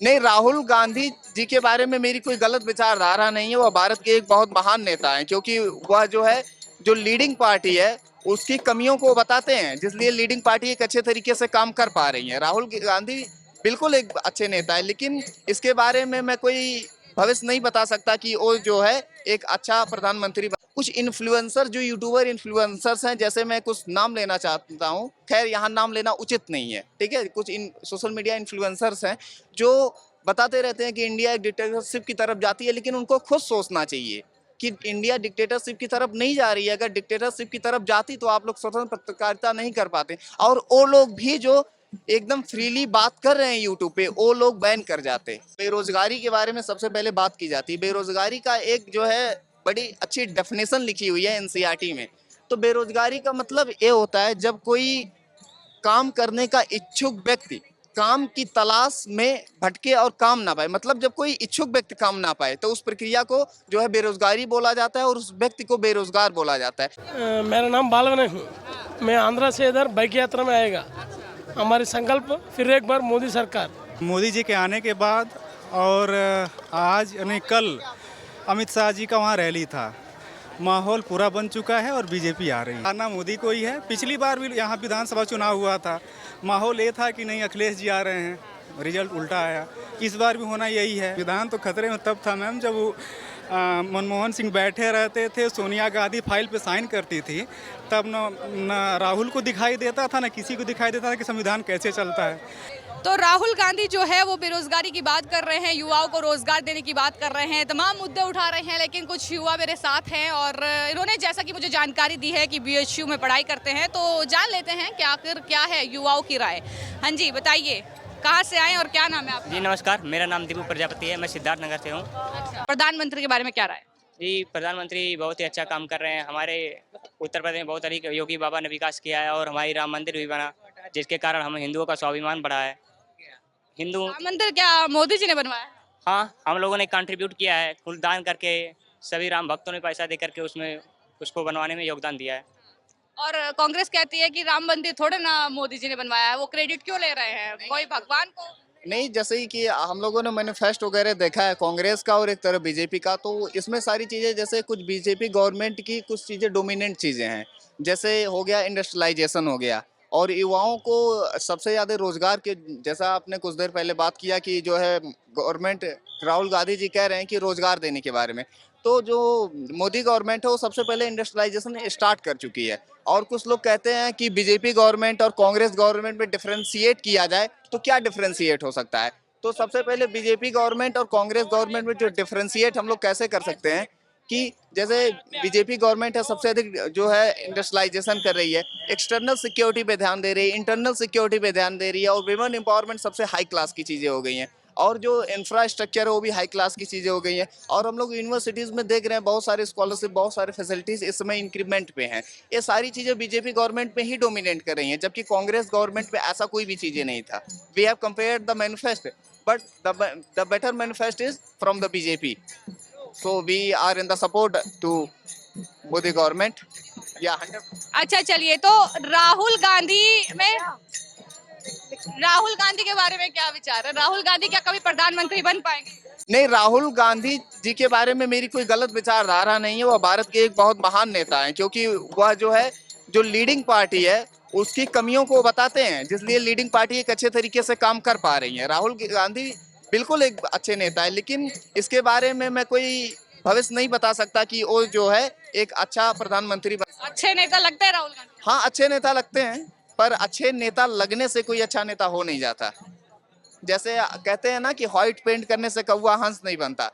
नहीं, राहुल गांधी जी के बारे में मेरी कोई गलत विचारधारा नहीं है। वह भारत के एक बहुत महान नेता हैं, क्योंकि वह जो है, जो लीडिंग पार्टी है, उसकी कमियों को बताते हैं, जिसलिए लीडिंग पार्टी एक अच्छे तरीके से काम कर पा रही है। राहुल गांधी बिल्कुल एक अच्छे नेता है, लेकिन इसके बारे में मैं कोई भविष्य नहीं बता सकता कि वो जो है एक अच्छा प्रधानमंत्री। कुछ इन्फ्लुएंसर, जो यूट्यूबर इन्फ्लुएंसर्स हैं, जैसे मैं कुछ नाम लेना चाहता हूँ, खैर यहाँ नाम लेना उचित नहीं है, ठीक है। कुछ इन सोशल मीडिया इन्फ्लुएंसर्स हैं जो बताते रहते हैं कि इंडिया एक डिक्टेटरशिप की तरफ जाती है, लेकिन उनको खुद सोचना चाहिए कि इंडिया डिक्टेटरशिप की तरफ नहीं जा रही है। अगर डिक्टेटरशिप की तरफ जाती तो आप लोग स्वतंत्र पत्रकारिता नहीं कर पाते, और वो लोग भी जो एकदम फ्रीली बात कर रहे हैं यूट्यूब पे, वो लोग बैन कर जाते। बेरोजगारी के बारे में सबसे पहले बात की जाती है। बेरोजगारी का एक जो है बड़ी अच्छी डेफिनेशन लिखी हुई है एनसीईआरटी में। तो बेरोजगारी का मतलब ये होता है जब कोई काम करने का इच्छुक व्यक्ति काम की तलाश में भटके और काम ना पाए, मतलब जब कोई इच्छुक व्यक्ति काम ना पाए तो उस प्रक्रिया को जो है बेरोजगारी बोला जाता है, और उस व्यक्ति को बेरोजगार बोला जाता है। मेरा नाम बालवने हूँ। मैं आंध्रा से इधर बाइक यात्रा में आएगा। हमारी संकल्प फिर एक बार मोदी सरकार। मोदी जी के आने के बाद और आज यानी कल अमित शाह जी का वहाँ रैली था। माहौल पूरा बन चुका है और बीजेपी आ रही है। आना मोदी को ही है। पिछली बार भी यहाँ विधानसभा चुनाव हुआ था, माहौल ये था कि नहीं अखिलेश जी आ रहे हैं, रिजल्ट उल्टा आया। इस बार भी होना यही है। विधान तो खतरे में तब था मैम जब वो मनमोहन सिंह बैठे रहते थे, सोनिया गांधी फाइल पे साइन करती थी, तब न राहुल को दिखाई देता था, न किसी को दिखाई देता था कि संविधान कैसे चलता है। तो राहुल गांधी जो है वो बेरोजगारी की बात कर रहे हैं, युवाओं को रोजगार देने की बात कर रहे हैं, तमाम मुद्दे उठा रहे हैं। लेकिन कुछ युवा मेरे साथ हैं और इन्होंने जैसा कि मुझे जानकारी दी है कि बीएचयू में पढ़ाई करते हैं, तो जान लेते हैं कि आखिर क्या है युवाओं की राय। हाँ जी, बताइए कहाँ से आए और क्या नाम है आपका? जी नमस्कार, मेरा नाम दीपू प्रजापति है, मैं सिद्धार्थ नगर से हूँ। अच्छा, प्रधानमंत्री के बारे में क्या राय? जी, प्रधानमंत्री बहुत ही अच्छा काम कर रहे हैं। हमारे उत्तर प्रदेश में बहुत अधिक योगी बाबा ने विकास किया है और हमारी राम मंदिर भी बना, जिसके कारण हम हिंदुओं का स्वाभिमान बढ़ा है। हिंदू राम मंदिर क्या मोदी जी ने बनवाया है? हाँ, हम लोगों ने कंट्रीब्यूट किया है, कुल दान करके, सभी राम भक्तों ने पैसा दे करके उसमें उसको बनवाने में योगदान दिया है। और कांग्रेस कहती है कि राम मंदिर थोड़े ना मोदी जी ने बनवाया है, वो क्रेडिट क्यों ले रहे हैं? कोई भगवान को? नहीं, जैसे ही कि हम लोगों ने मैनिफेस्ट वगैरह देखा है कांग्रेस का और एक तरफ बीजेपी का, तो इसमें सारी चीज़ें, जैसे कुछ बीजेपी गवर्नमेंट की कुछ चीज़ें डोमिनेंट चीज़ें हैं, जैसे हो गया इंडस्ट्रियलाइजेशन हो गया, और युवाओं को सबसे ज़्यादा रोजगार के, जैसा आपने कुछ देर पहले बात किया कि जो है गवर्नमेंट, राहुल गांधी जी कह रहे हैं कि रोजगार देने के बारे में, तो जो मोदी गवर्नमेंट है वो सबसे पहले इंडस्ट्रियलाइजेशन स्टार्ट कर चुकी है। और कुछ लोग कहते हैं कि बीजेपी गवर्नमेंट और कांग्रेस गवर्नमेंट में डिफरेंशिएट किया जाए तो क्या डिफरेंशिएट हो सकता है। तो सबसे पहले बीजेपी गवर्नमेंट और कांग्रेस गवर्नमेंट में जो डिफरेंशिएट हम लोग कैसे कर सकते हैं कि जैसे बीजेपी गवर्नमेंट है सबसे अधिक जो है इंडस्ट्रियलाइजेशन कर रही है, एक्सटर्नल सिक्योरिटी पे ध्यान दे रही है, इंटरनल सिक्योरिटी पे ध्यान दे रही है, और विमेन एम्पावरमेंट सबसे हाई क्लास की चीज़ें हो गई हैं, और जो इंफ्रास्ट्रक्चर है वो भी हाई क्लास की चीज़ें हो गई हैं। और हम लोग यूनिवर्सिटीज़ में देख रहे हैं बहुत सारे स्कॉलरशिप, बहुत सारे फैसिलिटीज़ इस समय इंक्रीमेंट पे हैं। ये सारी चीज़ें बीजेपी गवर्नमेंट में ही डोमिनेट कर रही हैं, जबकि कांग्रेस गवर्नमेंट में ऐसा कोई भी चीज़ें नहीं था। We have compared the manifest, but the better manifest is from the BJP, so we are in the support to Modi government या 100%। अच्छा, चलिए, तो राहुल गांधी में राहुल गांधी के बारे में क्या विचार है? राहुल गांधी क्या कभी प्रधानमंत्री बन पाएंगे? नहीं, राहुल गांधी जी के बारे में मेरी कोई गलत विचारधारा नहीं है। वह भारत के एक बहुत महान नेता हैं, क्योंकि वह जो है, जो लीडिंग पार्टी है, उसकी कमियों को बताते हैं, जिसलिए लीडिंग पार्टी एक अच्छे तरीके से काम कर पा रही है। राहुल गांधी बिल्कुल एक अच्छे नेता है, लेकिन इसके बारे में मैं कोई भविष्य नहीं बता सकता कि वो जो है एक अच्छा प्रधानमंत्री बन। अच्छे नेता लगते हैं राहुल गांधी? हाँ, अच्छे नेता लगते हैं, पर अच्छे नेता लगने से कोई अच्छा नेता हो नहीं जाता। जैसे कहते हैं ना कि व्हाइट पेंट करने से कौवा हंस नहीं बनता,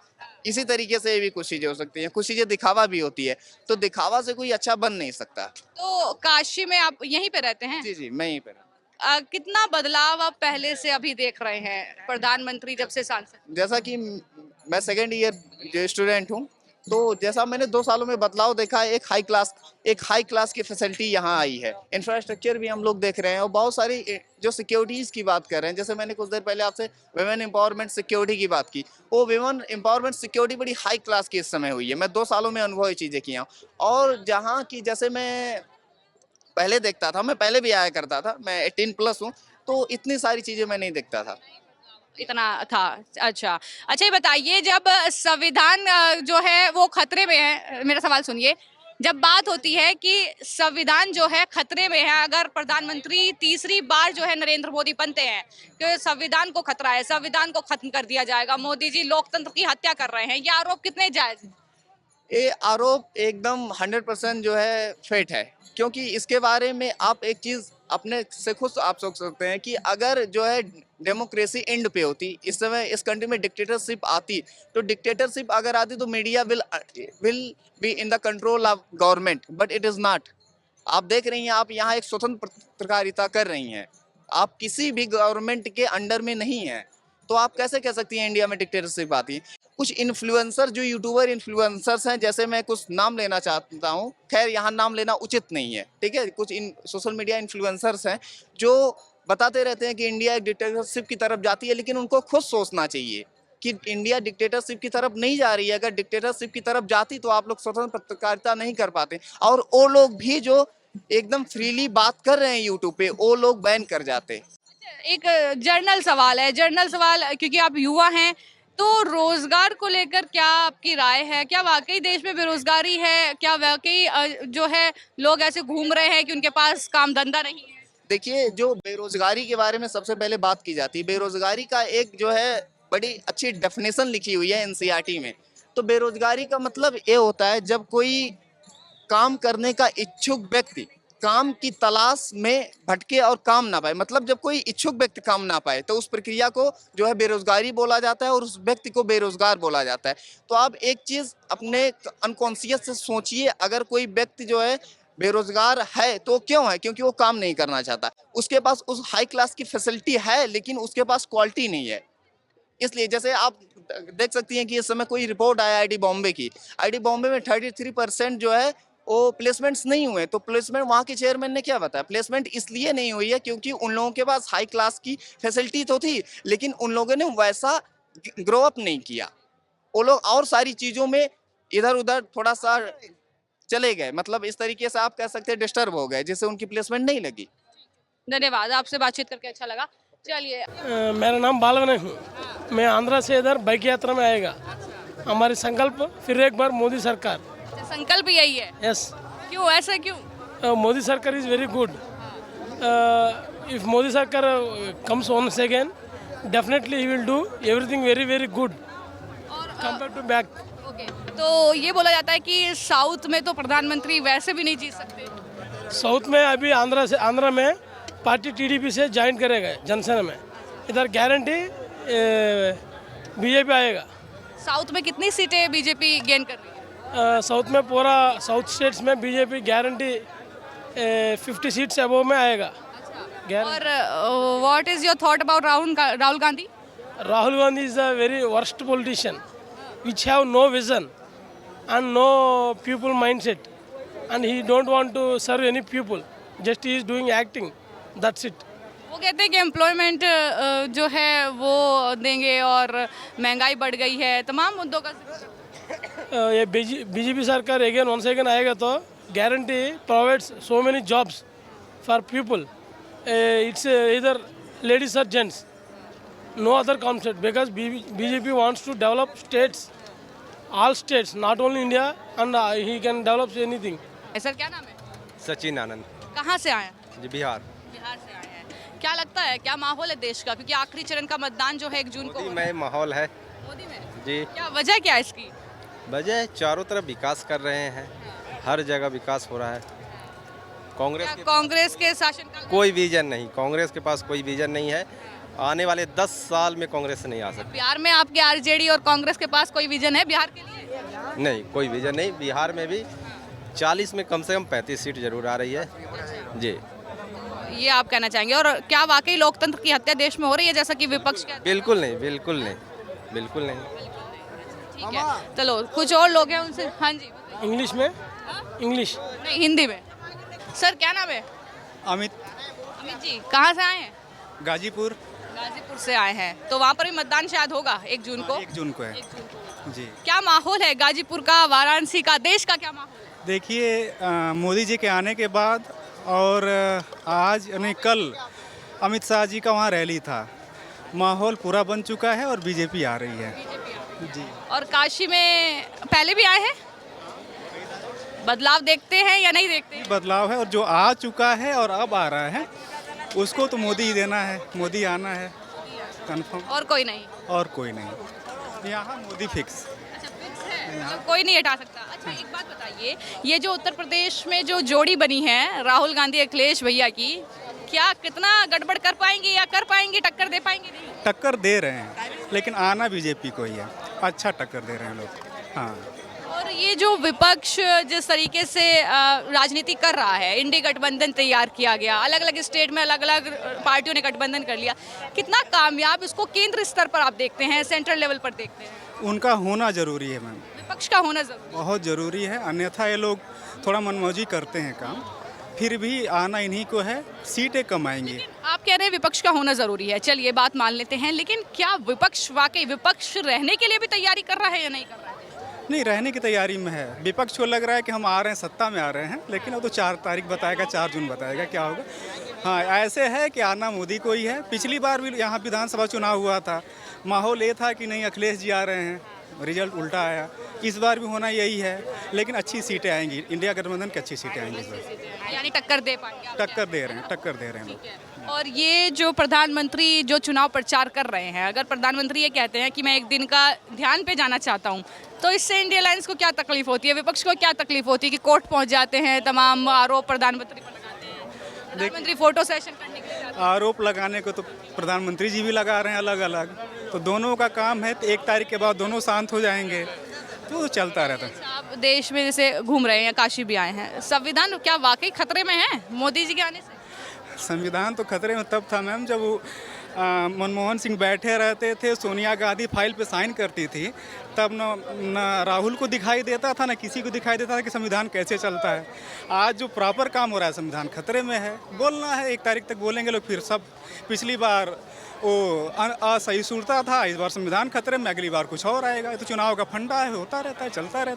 इसी तरीके से ये भी कुछ चीजें हो सकती हैं। कुछ चीजें दिखावा भी होती है, तो दिखावा से कोई अच्छा बन नहीं सकता। तो काशी में आप यहीं पे रहते हैं? जी जी, मैं यहीं पर। कितना बदलाव आप पहले से अभी देख रहे हैं, प्रधानमंत्री जब से सांसद? जैसा कि मैं सेकेंड ईयर जो स्टूडेंट हूँ, तो जैसा मैंने 2 सालों में बदलाव देखा है, एक हाई क्लास की फैसिलिटी यहाँ आई है। इंफ्रास्ट्रक्चर भी हम लोग देख रहे हैं, और बहुत सारी जो सिक्योरिटीज़ की बात कर रहे हैं, जैसे मैंने कुछ देर पहले आपसे वुमेन एम्पावरमेंट सिक्योरिटी की बात की, वो वुमेन एम्पावरमेंट सिक्योरिटी बड़ी हाई क्लास की इस समय हुई है। मैं 2 सालों में अनुभव ये चीज़ें किया हूँ। और जहाँ की, जैसे मैं पहले देखता था, मैं पहले भी आया करता था, मैं 18+ हूँ, तो इतनी सारी चीज़ें मैं नहीं देखता था। इतना था। अच्छा अच्छा, ये बताइए, जब संविधान जो है वो खतरे में है, मेरा सवाल सुनिए, जब बात होती है कि संविधान जो है खतरे में है, अगर प्रधानमंत्री तीसरी बार जो है नरेंद्र मोदी बनते हैं कि संविधान को खतरा है, संविधान को खत्म कर दिया जाएगा, मोदी जी लोकतंत्र की हत्या कर रहे हैं, ये आरोप कितने जायज हैं? ये आरोप एकदम 100% जो है फेट है, क्योंकि इसके बारे में आप एक चीज अपने से खुद आप सोच सकते हैं कि अगर जो है डेमोक्रेसी एंड पे होती, इस समय इस कंट्री में डिक्टेटरशिप आती, तो डिक्टेटरशिप अगर आती तो media will be in the control of government, but it is not. आप देख रही हैं, आप यहाँ एक स्वतंत्र पत्रकारिता कर रही हैं, आप किसी भी गवर्नमेंट के अंडर में नहीं हैं, तो आप कैसे कह सकती हैं इंडिया में डिक्टेटरशिप आती है। कुछ इन्फ्लुएंसर जो यूट्यूबर इन्फ्लुएंसर्स हैं, जैसे मैं कुछ नाम लेना चाहता हूँ, खैर यहाँ नाम लेना उचित नहीं है, ठीक है, कुछ इन सोशल मीडिया इन्फ्लुएंसर्स हैं जो बताते रहते हैं कि इंडिया एक डिक्टेटरशिप की तरफ जाती है, लेकिन उनको खुद सोचना चाहिए कि इंडिया डिक्टेटरशिप की तरफ नहीं जा रही है। अगर डिक्टेटरशिप की तरफ जाती तो आप लोग स्वतंत्र पत्रकारिता नहीं कर पाते, और वो लोग भी जो एकदम फ्रीली बात कर रहे हैं यूट्यूब पे, वो लोग बैन कर जाते। एक जर्नल सवाल है, जर्नल सवाल, क्योंकि आप युवा हैं, तो रोजगार को लेकर क्या आपकी राय है? क्या वाकई देश में बेरोजगारी है? क्या वाकई जो है लोग ऐसे घूम रहे हैं कि उनके पास काम धंधा नहीं है? देखिए, जो बेरोजगारी के बारे में सबसे पहले बात की जाती है, बेरोजगारी का एक जो है बड़ी अच्छी डेफिनेशन लिखी हुई है एनसीईआरटी में। तो बेरोजगारी का मतलब ये होता है जब कोई काम करने का इच्छुक व्यक्ति काम की तलाश में भटके और काम ना पाए, मतलब जब कोई इच्छुक व्यक्ति काम ना पाए तो उस प्रक्रिया को जो है बेरोजगारी बोला जाता है, और उस व्यक्ति को बेरोजगार बोला जाता है। तो आप एक चीज अपने अनकॉन्शियस से सोचिए, अगर कोई व्यक्ति जो है बेरोजगार है तो क्यों है? क्योंकि वो काम नहीं करना चाहता, उसके पास उस हाई क्लास की फैसिलिटी है लेकिन उसके पास क्वालिटी नहीं है। इसलिए जैसे आप देख सकती हैं कि इस समय कोई रिपोर्ट आया आईआईटी बॉम्बे की, आईआईटी बॉम्बे में 33% जो है वो प्लेसमेंट्स नहीं हुए। तो प्लेसमेंट वहाँ के चेयरमैन ने क्या बताया, प्लेसमेंट इसलिए नहीं हुई है क्योंकि उन लोगों के पास हाई क्लास की फैसिलिटी तो थी, लेकिन उन लोगों ने वैसा ग्रो अप नहीं किया। वो लोग और सारी चीज़ों में इधर उधर थोड़ा सा चले गए, मतलब इस तरीके से आप कह सकते हैं डिस्टर्ब हो गए, जिससे उनकी प्लेसमेंट नहीं लगी। धन्यवाद, आपसे बातचीत करके अच्छा लगा। चलिए, मेरा नाम बालगणेश हूँ। मैं आंध्रा से इधर बाइक यात्रा में आएगा। हमारी संकल्प फिर एक बार मोदी सरकार। संकल्प यही है? यस। क्यों, ऐसा क्यों? मोदी सरकार is very good. If Modi सरकार comes once again, definitely he will do everything very very good compared to back. Okay, तो ये बोला जाता है कि साउथ में तो प्रधानमंत्री वैसे भी नहीं जीत सकते। साउथ में अभी आंध्रा में पार्टी टीडीपी से ज्वाइन करेगा जनसेना में। इधर गारंटी बीजेपी आएगा। साउथ में कितनी सीटें बीजेपी गेन कर रही है? साउथ में पूरा साउथ स्टेट्स में बीजेपी गारंटी 50 सीट्स अबव में आएगा। और what is your thought about Rahul Gandhi? Rahul Gandhi is a very worst politician, which have no vision and no people mindset, and he don't want to serve any people. Just he is doing acting. That's it. वो कहते हैं कि employment जो है वो देंगे और महंगाई बढ़ गई है, तमाम मुद्दों का ये बीजेपी सरकार अगेन once again आएगा तो guarantee provides so many jobs for people. It's either ladies or gents. No other concept, because BJP wants to develop states, all states, not only India, and he can develop anything. Sir, क्या नाम है? सचिन आनंद कहाँ से आए हैं? जी, बिहार। बिहार से आए हैं। क्या लगता है, क्या माहौल है देश का, क्योंकि आखिरी चरण का मतदान जो है 1 जून को मोदी होना है। में माहौल है मोदी में जी। क्या वजह क्या है इसकी? वजह चारों तरफ विकास कर रहे हैं, हर जगह विकास हो रहा है। कांग्रेस के कांग्रेस के शासन का कोई विजन नहीं, कांग्रेस के पास कोई विजन नहीं है। आने वाले 10 साल में कांग्रेस नहीं आ सकती। बिहार में आपके आरजेडी और कांग्रेस के पास कोई विजन है बिहार के लिए? नहीं, कोई विजन नहीं। बिहार में भी 40 में कम से कम 35 सीट जरूर आ रही है जी। ये आप कहना चाहेंगे? और क्या वाकई लोकतंत्र की हत्या देश में हो रही है जैसा कि विपक्ष कहते बिल्कुल नहीं, बिल्कुल नहीं, बिल्कुल नहीं। हैं? ठीक है, चलो कुछ और लोग हैं उनसे। हाँ जी, इंग्लिश में, इंग्लिश नहीं हिंदी में। सर, क्या नाम है? अमित, अमित जी, कहाँ से आए हैं? गाजीपुर। गाजीपुर से आए हैं, तो वहाँ पर भी मतदान शायद होगा 1 जून को। 1 जून को है 1 जून को। जी। क्या माहौल है गाजीपुर का, वाराणसी का, देश का क्या माहौल है? देखिए, मोदी जी के आने के बाद और आज यानी कल अमित शाह जी का वहाँ रैली था, माहौल पूरा बन चुका है और बीजेपी आ रही है जी। और काशी में पहले भी आए हैं, बदलाव देखते हैं या नहीं देखते हैं? बदलाव है और जो आ चुका है और अब आ रहा है उसको तो मोदी ही देना है, मोदी आना है कंफर्म, और कोई नहीं? और कोई नहीं, यहाँ मोदी फिक्स। अच्छा, फिक्स है, मतलब कोई नहीं हटा सकता। अच्छा, एक बात बताइए, ये जो उत्तर प्रदेश में जो जोड़ी बनी है राहुल गांधी अखिलेश भैया की, क्या कितना गड़बड़ कर पाएंगे या कर पाएंगे, टक्कर दे पाएंगे? नहीं, टक्कर दे रहे हैं लेकिन आना बीजेपी को ही है, अच्छा टक्कर दे रहे हैं लोग। हाँ, और ये जो विपक्ष जिस तरीके से राजनीति कर रहा है, इंडी गठबंधन तैयार किया गया, अलग अलग स्टेट में अलग अलग पार्टियों ने गठबंधन कर लिया, कितना कामयाब इसको केंद्र स्तर पर आप देखते हैं, सेंट्रल लेवल पर देखते हैं? उनका होना जरूरी है मैम, विपक्ष का होना जरूरी बहुत ज़रूरी है, अन्यथा ये लोग थोड़ा मनमौजी करते हैं काम, फिर भी आना इन्हीं को है, सीटें कम आएंगी। है। आप कह रहे हैं विपक्ष का होना जरूरी है, चलिए बात मान लेते हैं, लेकिन क्या विपक्ष वाकई विपक्ष रहने के लिए भी तैयारी कर रहा है या नहीं कर रहा है? नहीं, रहने की तैयारी में है। विपक्ष को लग रहा है कि हम आ रहे हैं, सत्ता में आ रहे हैं, लेकिन वो तो 4 तारीख बताएगा, 4 जून बताएगा क्या होगा। हाँ, ऐसे है कि आना मोदी को ही है। पिछली बार भी यहाँ विधानसभा चुनाव हुआ था, माहौल ये था कि नहीं अखिलेश जी आ रहे हैं, रिजल्ट उल्टा आया। इस बार भी होना यही है, लेकिन अच्छी सीटें आएंगी, इंडिया गठबंधन की अच्छी सीटें आएंगी इस बार। यानी टक्कर दे पाएंगे आप? टक्कर दे रहे हैं, टक्कर दे रहे हैं लोग। और ये जो प्रधानमंत्री जो चुनाव प्रचार कर रहे हैं, अगर प्रधानमंत्री ये कहते हैं कि मैं एक दिन का ध्यान पे जाना चाहता हूँ, तो इससे इंडिया अलायंस को क्या तकलीफ होती है, विपक्ष को क्या तकलीफ होती है कि कोर्ट पहुँच जाते हैं, तमाम आरोप प्रधानमंत्री पर लगाते हैं, प्रधानमंत्री फोटो सेशन करने के लिए जाते हैं? आरोप लगाने को तो प्रधानमंत्री जी भी लगा रहे हैं अलग अलग, तो दोनों का काम है। तो 1 तारीख के बाद दोनों शांत हो जाएंगे, तो चलता रहता है। आप देश में जैसे घूम रहे हैं, काशी भी आए हैं, संविधान क्या वाकई खतरे में है मोदी जी के आने से? संविधान तो खतरे में तब था मैम जब वो मनमोहन सिंह बैठे रहते थे, सोनिया गांधी फाइल पे साइन करती थी, तब न राहुल को दिखाई देता था, न किसी को दिखाई देता था कि संविधान कैसे चलता है। आज जो प्रॉपर काम हो रहा है, संविधान खतरे में है। बोलना है 1 तारीख तक बोलेंगे लोग, फिर सब पिछली बार वो असहिष्णुता था, इस बार संविधान खतरे में, अगली बार कुछ और आएगा। तो चुनाव का फंडा है, होता रहता है, चलता रहता है।